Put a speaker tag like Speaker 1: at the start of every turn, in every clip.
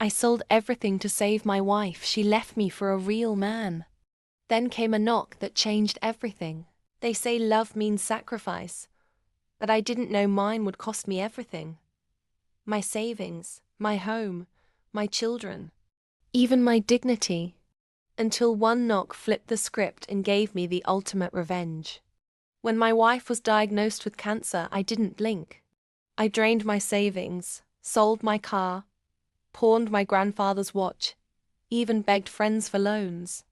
Speaker 1: I sold everything to save my wife. She left me for a real man. Then came a knock that changed everything. They say love means sacrifice, but I didn't know mine would cost me everything. My savings, my home, my children, even my dignity. Until one knock flipped the script and gave me the ultimate revenge. When my wife was diagnosed with cancer, I didn't blink. I drained my savings, sold my car, pawned my grandfather's watch, even begged friends for loans.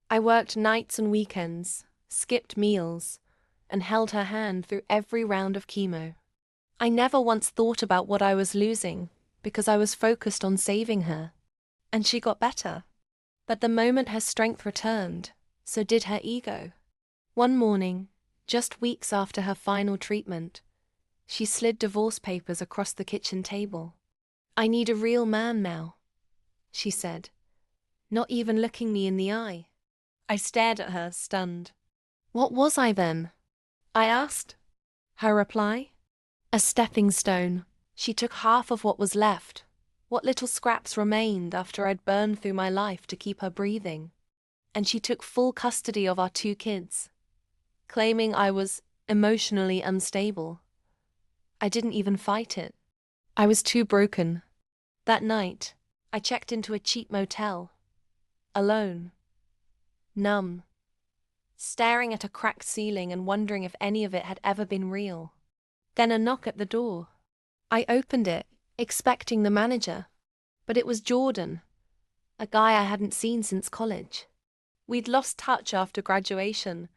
Speaker 1: I worked nights and weekends, skipped meals, and held her hand through every round of chemo. I never once thought about what I was losing, because I was focused on saving her. And she got better. But the moment her strength returned, so did her ego. One morning, just weeks after her final treatment, she slid divorce papers across the kitchen table. "I need a real man now," she said, not even looking me in the eye. I stared at her, stunned. "What was I then?" I asked. Her reply? "A stepping stone." She took half of what was left, what little scraps remained after I'd burned through my life to keep her breathing. And she took full custody of our 2 kids, claiming I was emotionally unstable. I didn't even fight it. I was too broken. That night, I checked into a cheap motel. Alone. Numb. Staring at a cracked ceiling and wondering if any of it had ever been real. Then a knock at the door. I opened it, expecting the manager. But it was Jordan, a guy I hadn't seen since college. We'd lost touch after graduation,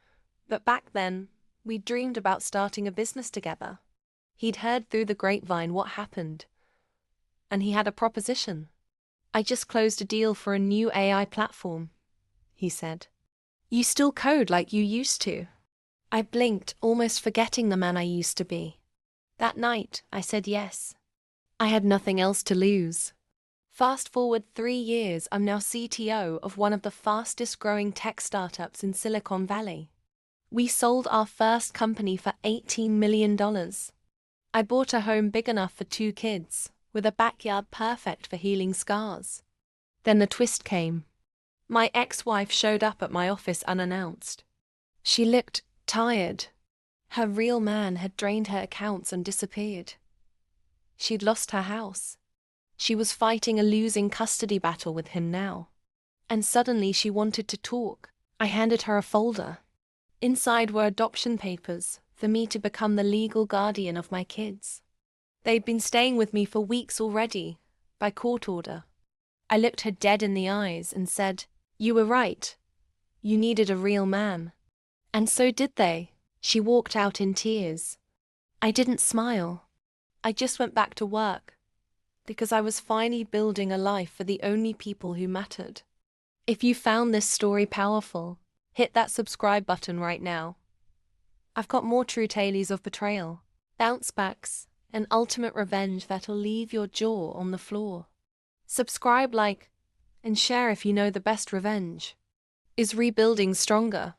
Speaker 1: but back then, we dreamed about starting a business together. He'd heard through the grapevine what happened, and he had a proposition. "I just closed a deal for a new AI platform," he said. "You still code like you used to?" I blinked, almost forgetting the man I used to be. That night, I said yes. I had nothing else to lose. Fast forward 3 years, I'm now CTO of one of the fastest growing tech startups in Silicon Valley. We sold our first company for $18 million. I bought a home big enough for 2 kids, with a backyard perfect for healing scars. Then the twist came. My ex-wife showed up at my office unannounced. She looked tired. Her real man had drained her accounts and disappeared. She'd lost her house. She was fighting a losing custody battle with him now. And suddenly she wanted to talk. I handed her a folder. Inside were adoption papers for me to become the legal guardian of my kids. They'd been staying with me for weeks already, by court order. I looked her dead in the eyes and said, "You were right. You needed a real man." And so did they. She walked out in tears. I didn't smile. I just went back to work, because I was finally building a life for the only people who mattered. If you found this story powerful, hit that subscribe button right now. I've got more true tales of betrayal, bounce backs, and ultimate revenge that'll leave your jaw on the floor. Subscribe, like, and share if you know the best revenge is rebuilding stronger.